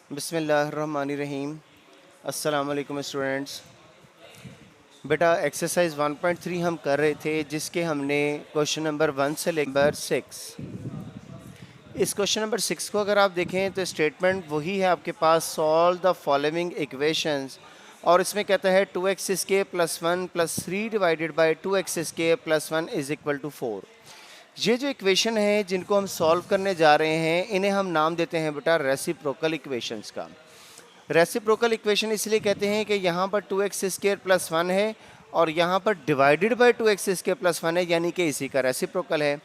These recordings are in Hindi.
बिस्मिल्लाहिर्रहमानिर्रहीम। अस्सलाम वालेकुम स्टूडेंट्स। बेटा एक्सरसाइज 1.3 हम कर रहे थे जिसके हमने क्वेश्चन नंबर 1 से लेकर 6। इस क्वेश्चन नंबर 6 को अगर आप देखें तो स्टेटमेंट वही है आपके पास, सॉल्व द फॉलोइंग इक्वेशंस, और इसमें कहता है 2x square plus 1 plus 3 divided by 2x square plus 1 is equal to 4। ये जो इक्वेशन है जिनको हम सॉल्व करने जा रहे हैं इन्हें हम नाम देते हैं बेटा रेसिप्रोकल इक्वेशंस का। रेसिप्रोकल इक्वेशन इसलिए कहते हैं कि यहाँ पर 2x स्क्वायर प्लस 1 है और यहाँ पर divided by 2x square plus 1 है, यानी कि इसी का रेसिप्रोकल है।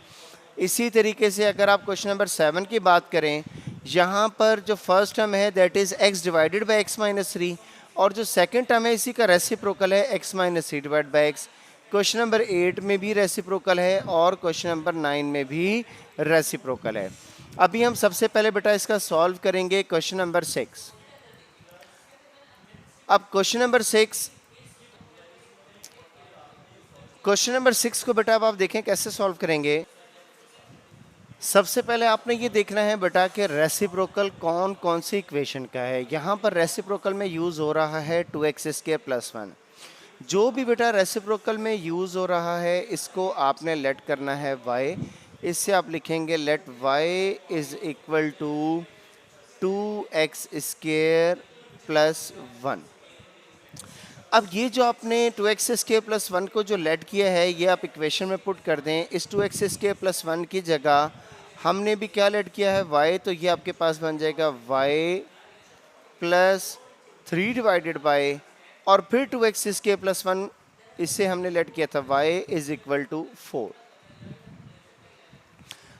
इसी तरीके से अगर आप क्वेश्चन नंबर 7 की बात करें, यहाँ पर जो फर्स्ट टर्म है that is x divided by x minus 3, और जो सेकंड टर्म है इसी का रेसिप्रोकल है x minus 3 divide by x। Question number 8 में भी रेसिप्रोकल है और क्वेश्चन नंबर 9 में भी रेसिप्रोकल है। अभी हम सबसे पहले बेटा इसका सॉल्व करेंगे क्वेश्चन नंबर 6। अब क्वेश्चन नंबर 6 को बेटा अब आप देखें कैसे सॉल्व करेंगे। सबसे पहले आपने ये देखना है बेटा कि रेसिप्रोकल कौन कौन सी इक्वेशन का है। यहाँ पर रेसिप्रोकल में यूज़ हो रहा है 2x स्क्वायर प्लस 1। जो भी बेटा रेसिप्रोकल में यूज़ हो रहा है इसको आपने लेट करना है y। इससे आप लिखेंगे let y is equal to 2x square plus 1। अब ये जो आपने 2x स्क्वायर प्लस 1 को जो लेट किया है ये आप इक्वेशन में पुट कर दें। इस 2x स्क्वायर प्लस 1 की जगह हमने भी क्या लेट किया है y, तो ये आपके पास बन जाएगा y प्लस 3 डिवाइडेड बाई, और फिर 2x स्क्वायर प्लस 1 इससे हमने लेट किया था y इज इक्वल टू 4।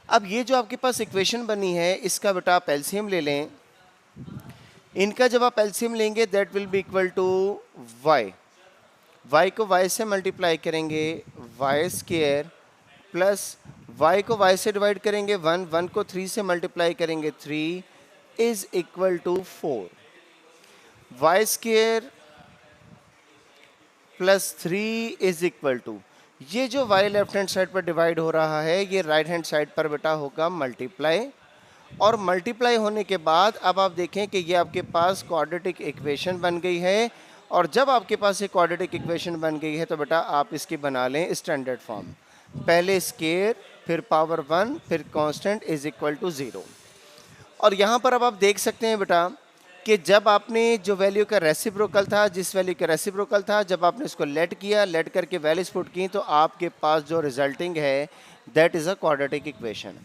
अब ये जो आपके पास इक्वेशन बनी है इसका बेटा आप एलसीएम ले लें। इनका जब आप एलसीएम लेंगे that will be equal to y को y से मल्टीप्लाई करेंगे y स्क्वायर प्लस y को y से डिवाइड करेंगे 1 को 3 से मल्टीप्लाई करेंगे 3 is equal to 4। y square plus 3 is equal to, ये जो y लेफ्ट हैंड साइड पर डिवाइड हो रहा है ये राइट हैंड साइड पर बेटा होगा मल्टीप्लाई, और मल्टीप्लाई होने के बाद अब आप देखें कि ये आपके पास क्वाड्रेटिक इक्वेशन बन गई है। और जब आपके पास ये क्वाड्रेटिक इक्वेशन बन गई है तो बेटा आप इसकी बना लें स्टैंडर्ड फॉर्म, पहले स्क्वायर फिर पावर 1 फिर कांस्टेंट इज इक्वल टू 0। और यहाँ पर अब आप देख सकते हैं बेटा कि जब आपने जो वैल्यू का रेसिप्रोकल था, जिस वैल्यू का रेसिप्रोकल था, जब आपने इसको लेट किया, लेट करके वैल्यूज पुट की, तो आपके पास जो रिजल्टिंग है that is a quadratic equation.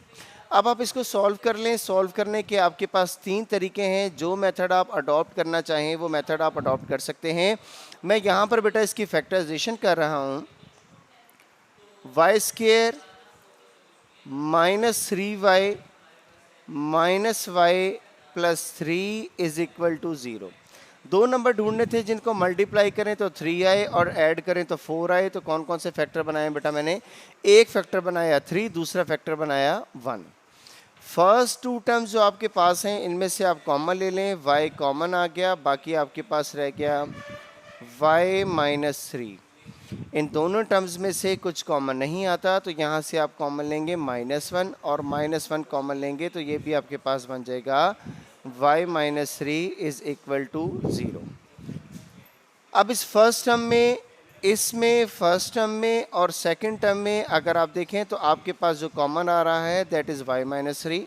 अब आप इसको सॉल्व कर लें। सॉल्व करने के आपके पास 3 तरीके हैं। जो मेथड आप अडॉप्ट करना चाहें वो मेथड आप अडॉप्ट कर सकते हैं। मैं यहाँ पर बेटा इसकी फैक्टराइजेशन कर रहा हूँ। Y square minus 3y minus y plus 3 is equal to 0। 2 number ढूंढने थे जिनको मल्टीप्लाई करें तो 3i और ऐड करें तो 4i। तो कौन कौन से फैक्टर बनाए बेटा? मैंने एक फैक्टर बनाया 3, दूसरा फैक्टर बनाया 1। फर्स्ट 2 टर्म्स जो आपके पास हैं इनमें से आप कॉमन ले लें, y कॉमन आ गया, बाकी आपके पास रह गया y माइनस 3। इन दोनों टर्म्स में से कुछ कॉमन नहीं आता तो यहाँ से आप कॉमन लेंगे -1 और -1 कॉमन लेंगे तो ये भी आपके पास बन जाएगा y minus 3 is equal to 0। अब इस फर्स्ट टर्म में, इसमें फर्स्ट टर्म में और सेकंड टर्म में अगर आप देखें तो आपके पास जो कॉमन आ रहा है दैट इज़ y माइनस 3।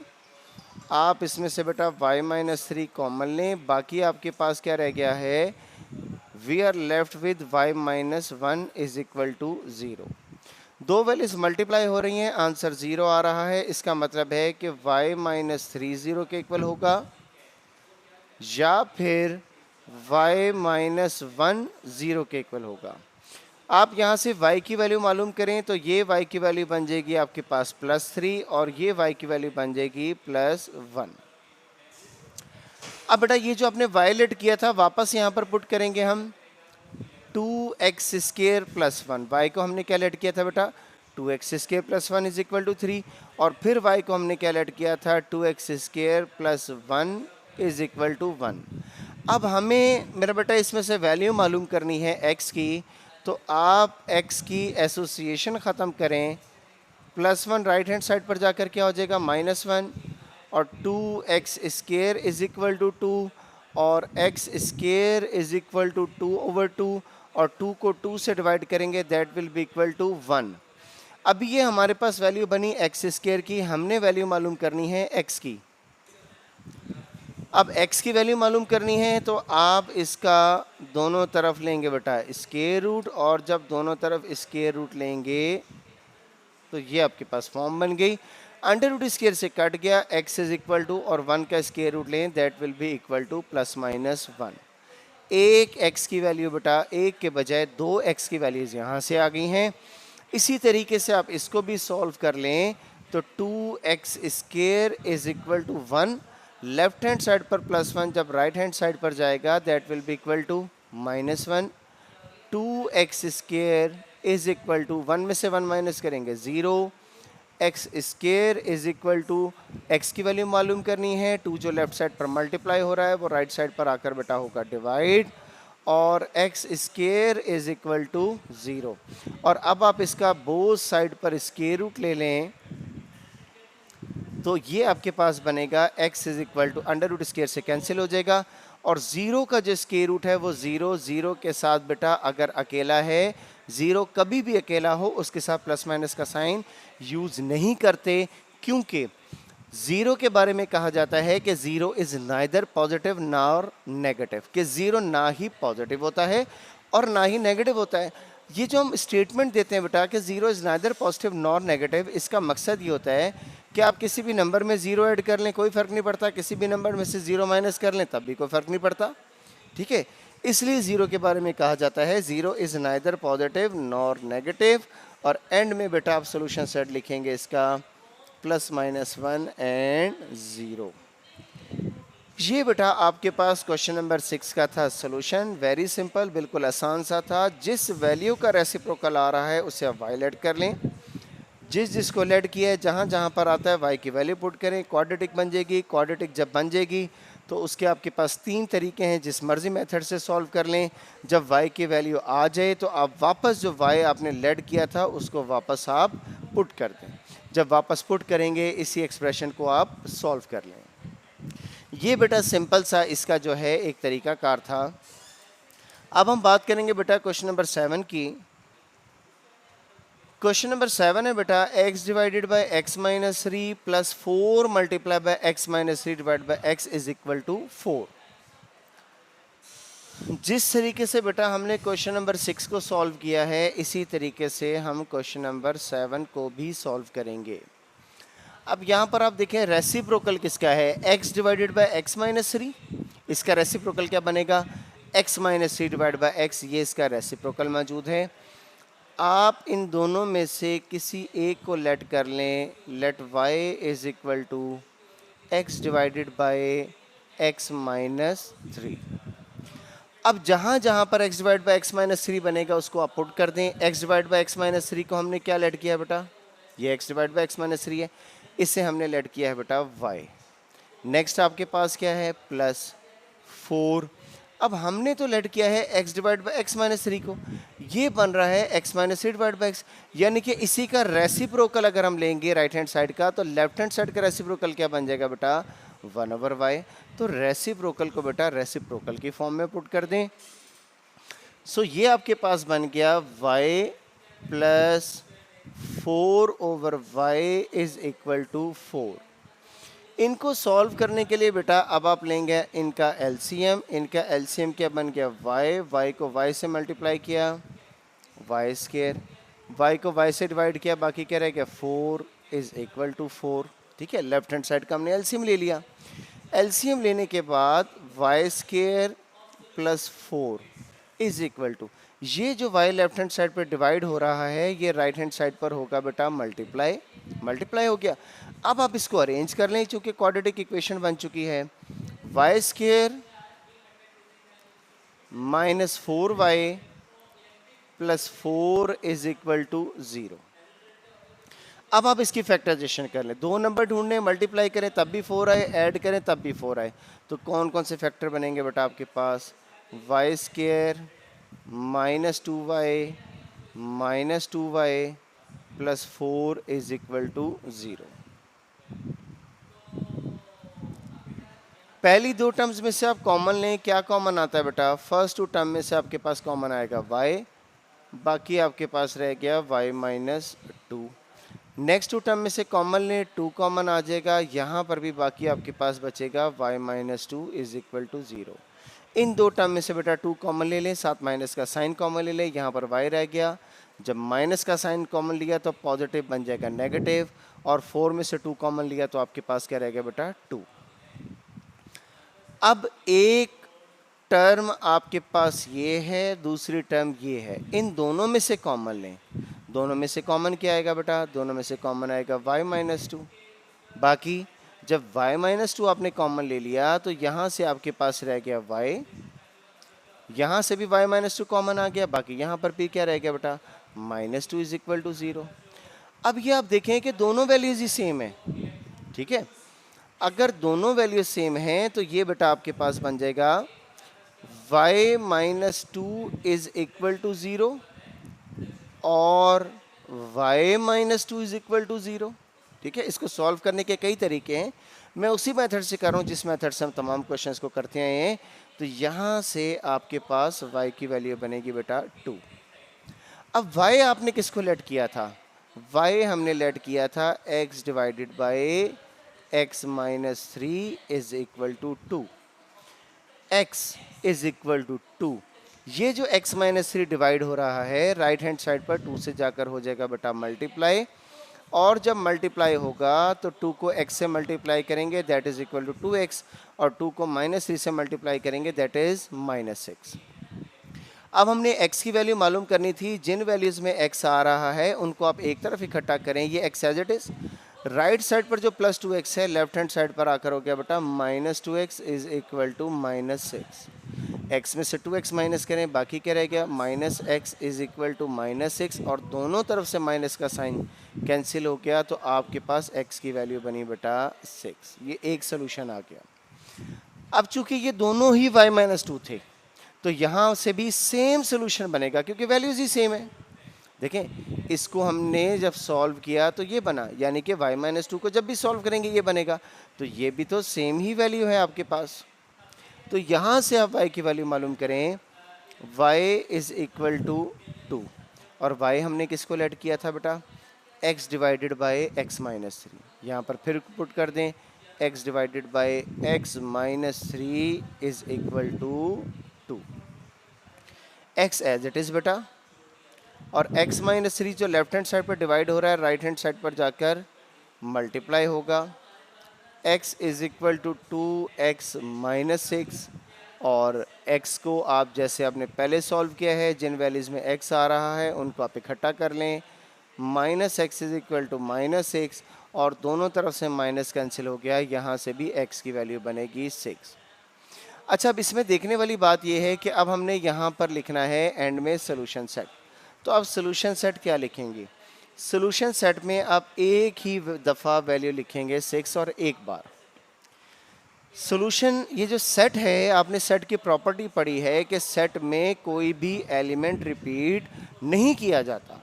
आप इसमें से बेटा y माइनस 3 कॉमन लें, बाकी आपके पास क्या रह गया है, we are left with y minus 1 is equal to 0। 2 values multiply हो रही हैं, आंसर 0 आ रहा है। इसका मतलब है कि y माइनस 3 0 के इक्वल होगा या फिर y माइनस 1 0 के इक्वल होगा। आप यहाँ से y की वैल्यू मालूम करें तो ये y की वैल्यू बन जाएगी आपके पास +3 और ये y की वैल्यू बन जाएगी +1। अब बेटा ये जो आपने y लेट किया था वापस यहाँ पर पुट करेंगे हम 2x स्क्वायर प्लस 1। y को हमने क्या लेट किया था बेटा 2x square plus 1 is equal to 3, और फिर y को हमने क्या लेट किया था 2x square plus 1 is equal to 1। अब हमें मेरा बेटा इसमें से वैल्यू मालूम करनी है x की, तो आप x की एसोसिएशन ख़त्म करें। +1 राइट हैंड साइड पर जाकर क्या हो जाएगा -1, और 2x square is equal to 2 और x square is equal to 2/2 और 2 को 2 से डिवाइड करेंगे that will be equal to 1। अब ये हमारे पास वैल्यू बनी एक्स स्केयर की, हमने वैल्यू मालूम करनी है एक्स की। अब x की वैल्यू मालूम करनी है तो आप इसका दोनों तरफ लेंगे बेटा स्क्वायर रूट, और जब दोनों तरफ स्क्वायर रूट लेंगे तो ये आपके पास फॉर्म बन गई। अंडर रूट स्क्वायर से कट गया, x इज इक्वल टू और 1 का स्क्वायर रूट लें that will be equal to +-1। एक x की वैल्यू बेटा एक के बजाय 2x की वैल्यूज यहाँ से आ गई हैं। इसी तरीके से आप इसको भी सॉल्व कर लें तो 2x square is equal to 1, left hand side पर +1 जब राइट हैंड साइड पर जाएगा that will be equal to -1। 2x square is equal to 1 में से 1 माइनस करेंगे 0। X square is equal to x की वैल्यू मालूम करनी है, 2 जो लेफ्ट साइड पर मल्टीप्लाई हो रहा है वो राइट साइड पर आकर बेटा होगा डिवाइड, और x square is equal to 0। और अब आप इसका बोथ साइड पर स्क्वायर रूट ले लें तो ये आपके पास बनेगा x is equal to under root square से कैंसिल हो जाएगा, और 0 का जो स्क्वायर रूट है वो 0, 0 के साथ बेटा अगर अकेला है, 0 कभी भी अकेला हो उसके साथ प्लस माइनस का साइन यूज नहीं करते, क्योंकि 0 के बारे में कहा जाता है कि 0 is neither positive nor negative, कि 0 ना ही पॉजिटिव होता है और ना ही नेगेटिव होता है। ये जो हम स्टेटमेंट देते हैं बेटा कि 0 is neither positive nor negative, इसका मकसद ये होता है कि आप किसी भी नंबर में 0 ऐड कर लें कोई फ़र्क नहीं पड़ता, किसी भी नंबर में से 0 माइनस कर लें तब भी कोई फ़र्क नहीं पड़ता, ठीक है। इसलिए 0 के बारे में कहा जाता है 0 is neither positive nor negative, और एंड में बेटा आप सोल्यूशन सेट लिखेंगे इसका +-1 एंड 0। ये बेटा आपके पास क्वेश्चन नंबर 6 का था सोल्यूशन। वेरी सिंपल, बिल्कुल आसान सा था। जिस वैल्यू का रेसिप्रोकल आ रहा है उसे आप वाई लेट कर लें, जिसको लेट किया है जहाँ जहाँ पर आता है वाई की वैल्यू पुट करें, क्वाड्रेटिक बन जाएगी। क्वाड्रेटिक जब बन जाएगी तो उसके आपके पास 3 तरीके हैं, जिस मर्जी मेथड से सॉल्व कर लें। जब वाई की वैल्यू आ जाए तो आप वापस जो वाई आपने लेट किया था उसको वापस आप पुट कर दें। जब वापस पुट करेंगे इसी एक्सप्रेशन को आप सॉल्व कर लें। ये बेटा सिंपल सा इसका जो है एक तरीका कार था। अब हम बात करेंगे बेटा क्वेश्चन नंबर 7 की। क्वेश्चन नंबर 7 है बेटा x divided by x minus 3 plus 4 multiply by x minus 3 divide by x is equal to 4। जिस तरीके से बेटा हमने क्वेश्चन नंबर 6 को सॉल्व किया है इसी तरीके से हम क्वेश्चन नंबर 7 को भी सॉल्व करेंगे। अब यहाँ पर आप देखें रेसिप्रोकल किसका है, x divided by x minus 3, इसका रेसिप्रोकल क्या बनेगा x minus 3 divide by x, ये इसका रेसिप्रोकल मौजूद है। आप इन दोनों में से किसी एक को लेट कर लें, let y is equal to x divided by x minus 3। अब जहाँ जहाँ पर x divide by x minus 3 बनेगा उसको आप पुट कर दें। x divide by x minus 3 को हमने क्या लेट किया बेटा, ये x divide by x minus 3 है, इससे हमने लेट किया है बेटा y। नेक्स्ट आपके पास क्या है +4। अब हमने तो लेट किया है x divide by x minus 3 को, ये बन रहा है x minus 3 divide by x, यानी कि इसी का रेसिप्रोकल अगर हम लेंगे राइट हैंड साइड का तो लेफ्ट हैंड साइड का रेसिप्रोकल क्या बन जाएगा बेटा 1/y। तो रेसिप्रोकल को बेटा रेसिप्रोकल की फॉर्म में पुट कर दें। सो ये आपके पास बन गया y plus 4/y is equal to 4। इनको सॉल्व करने के लिए बेटा अब आप लेंगे इनका एलसीएम। इनका एलसीएम क्या बन गया y को y से मल्टीप्लाई किया y स्क्वायर, y को y से डिवाइड किया, बाकी क्या रह गया 4 इज इक्वल टू 4, ठीक है। लेफ्ट हैंड साइड का हमने एलसीएम ले लिया। एलसीएम लेने के बाद y square plus 4 is equal to, ये जो y लेफ्ट हैंड साइड पर डिवाइड हो रहा है ये राइट हैंड साइड पर होगा बेटा मल्टीप्लाई हो गया। अब आप इसको अरेंज कर लें, चूंकि क्वाड्रेटिक इक्वेशन बन चुकी है। y square minus 4y plus 4 is equal to 0। अब आप इसकी फैक्टराइजेशन कर लें, दो नंबर ढूंढने, मल्टीप्लाई करें तब भी 4 आए, ऐड करें तब भी 4 आए, तो कौन कौन से फैक्टर बनेंगे बेटा आपके पास y square minus 2y plus 4 is equal to 0। पहली दो टर्म्स में से आप कॉमन लें, क्या कॉमन आता है बेटा? फर्स्ट टू टर्म में से आपके पास कॉमन आएगा y, बाकी आपके पास रह गया y minus two. Next two term में से कॉमन लें, 2 कॉमन आ जाएगा, यहाँ पर भी बाकी आपके पास बचेगा y minus two is equal to 0। इन दो टर्म में से बेटा 2 कॉमन ले लें, साथ माइनस का साइन कॉमन ले लें, यहाँ पर y रह गया। जब माइनस का साइन कॉमन लिया तो पॉजिटिव बन जाएगा नेगेटिव, और 4 में से 2 कॉमन लिया तो आपके पास क्या रह गया बेटा? 2। अब एक टर्म आपके पास ये है, दूसरी टर्म ये है, इन दोनों में से कॉमन लें। दोनों में से कॉमन क्या आएगा बेटा? दोनों में से कॉमन आएगा y माइनस टू। बाकी जब y माइनस टू आपने कॉमन ले लिया तो यहाँ से आपके पास रह गया y, यहाँ से भी y माइनस टू कॉमन आ गया, बाकी यहाँ पर भी क्या रह गया बेटा? Minus two is equal to 0। अब ये आप देखें कि दोनों वैल्यूज ही सेम है, ठीक है। अगर दोनों वैल्यूज सेम हैं तो ये बेटा आपके पास बन जाएगा y minus two is equal to 0 और y minus two is equal to 0, ठीक है। इसको सॉल्व करने के कई तरीके हैं, मैं उसी मेथड से कर रहा हूँ जिस मेथड से हम तमाम क्वेश्चंस को करते हैं। तो यहाँ से आपके पास y की वैल्यू बनेगी बेटा 2। अब y आपने किसको लेट किया था? y हमने लेट किया था x divided by x minus three is equal to 2। x is equal to 2। ये जो x माइनस थ्री डिवाइड हो रहा है राइट हैंड साइड पर 2 से जाकर हो जाएगा बेटा मल्टीप्लाई, और जब मल्टीप्लाई होगा तो 2 को x से मल्टीप्लाई करेंगे that is equal to 2x, और 2 को माइनस थ्री से मल्टीप्लाई करेंगे दैट इज माइनस 6। अब हमने x की वैल्यू मालूम करनी थी, जिन वैल्यूज़ में x आ रहा है उनको आप एक तरफ इकट्ठा करें, ये x as it is. Right side पर जो प्लस 2x है लेफ्ट हैंड साइड पर आकर हो गया बेटा minus 2x is equal to minus 6। x में से 2x माइनस करें, बाकी क्या रह गया? Minus x is equal to minus 6, और दोनों तरफ से माइनस का साइन कैंसिल हो गया तो आपके पास x की वैल्यू बनी बेटा 6। ये एक सोल्यूशन आ गया। अब चूंकि ये दोनों ही y माइनस टू थे तो यहाँ से भी सेम सोल्यूशन बनेगा क्योंकि वैल्यूज ही सेम है। देखें, इसको हमने जब सॉल्व किया तो ये बना, यानी कि y माइनस टू को जब भी सॉल्व करेंगे ये बनेगा, तो ये भी तो सेम ही वैल्यू है आपके पास। तो यहाँ से आप y की वैल्यू मालूम करें, y इज इक्वल टू 2, और y हमने किसको लेट किया था बेटा? x divided by x minus three. यहाँ पर फिर पुट कर दें, x divided by x minus three is equal to 2। x as it is बेटा, और x माइनस थ्री जो लेफ्ट हैंड साइड पर डिवाइड हो रहा है राइट हैंड साइड पर जाकर मल्टीप्लाई होगा। x is equal to 2x minus 6, और x को आप जैसे आपने पहले सॉल्व किया है, जिन वैल्यूज़ में x आ रहा है उनको आप इकट्ठा कर लें। Minus x is equal to minus 6, और दोनों तरफ से माइनस कैंसिल हो गया, यहाँ से भी x की वैल्यू बनेगी 6। अच्छा, अब इसमें देखने वाली बात यह है कि अब हमने यहाँ पर लिखना है एंड में सोल्यूशन सेट। तो अब सोल्यूशन सेट क्या लिखेंगे? सोल्यूशन सेट में आप एक ही दफ़ा वैल्यू लिखेंगे 6, और एक बार सोल्यूशन। ये जो सेट है, आपने सेट की प्रॉपर्टी पढ़ी है कि सेट में कोई भी एलिमेंट रिपीट नहीं किया जाता।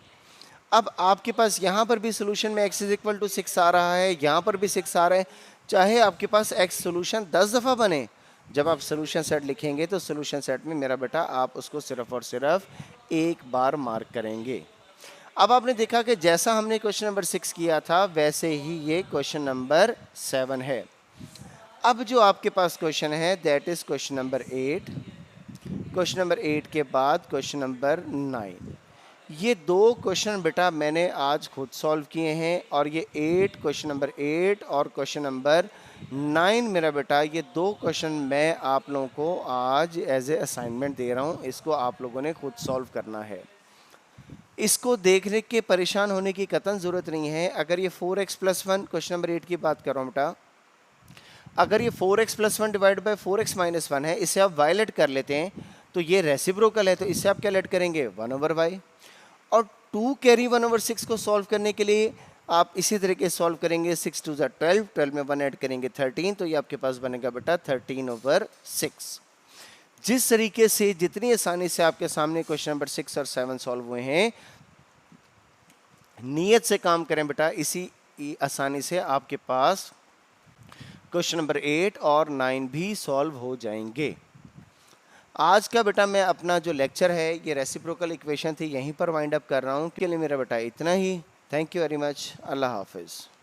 अब आपके पास यहाँ पर भी सोल्यूशन में x इज इक्वल टू 6 आ रहा है, यहाँ पर भी 6 आ रहा है, चाहे आपके पास x सोल्यूशन 10 दफ़ा बने, जब आप सोल्यूशन सेट लिखेंगे तो सोल्यूशन सेट में मेरा बेटा आप उसको सिर्फ और सिर्फ एक बार मार्क करेंगे। अब आपने देखा कि जैसा हमने क्वेश्चन नंबर 6 किया था वैसे ही ये क्वेश्चन नंबर 7 है। अब जो आपके पास क्वेश्चन है that is question number 8। Question number 8 के बाद क्वेश्चन नंबर 9। ये दो क्वेश्चन बेटा मैंने आज खुद सॉल्व किए हैं, और ये 8 क्वेश्चन नंबर 8 और क्वेश्चन नंबर 9 मेरा बेटा, ये दो क्वेश्चन मैं आप लोगों को आज एज ए असाइनमेंट दे रहा हूँ। इसको आप लोगों ने खुद सॉल्व करना है। इसको देखने के परेशान होने की कतई ज़रूरत नहीं है। अगर ये 4x प्लस 1 क्वेश्चन नंबर 8 की बात कर रहा हूँ बेटा, अगर ये 4x plus 1 divide by 4x minus 1 है, इसे आप y लेट कर लेते हैं तो ये रेसिप्रोकल है, तो इससे आप क्या लेट करेंगे? 1/y। और 2 कैरी 1/6 को सॉल्व करने के लिए आप इसी तरीके सॉल्व करेंगे। 6 2 ज़ा 12, 12 में 1 ऐड करेंगे 13, तो ये आपके पास बनेगा बेटा 13/6। जिस तरीके से जितनी आसानी से आपके सामने क्वेश्चन नंबर 6 और 7 सॉल्व हुए हैं, नियत से काम करें बेटा, इसी आसानी से आपके पास क्वेश्चन नंबर 8 और 9 भी सॉल्व हो जाएंगे। आज का बेटा मैं अपना जो लेक्चर है ये रेसिप्रोकल इक्वेशन थी यहीं पर वाइंड अप कर रहा हूँ। के लिए मेरा बेटा इतना ही। Thank you very much. अल्लाह हाफिज़।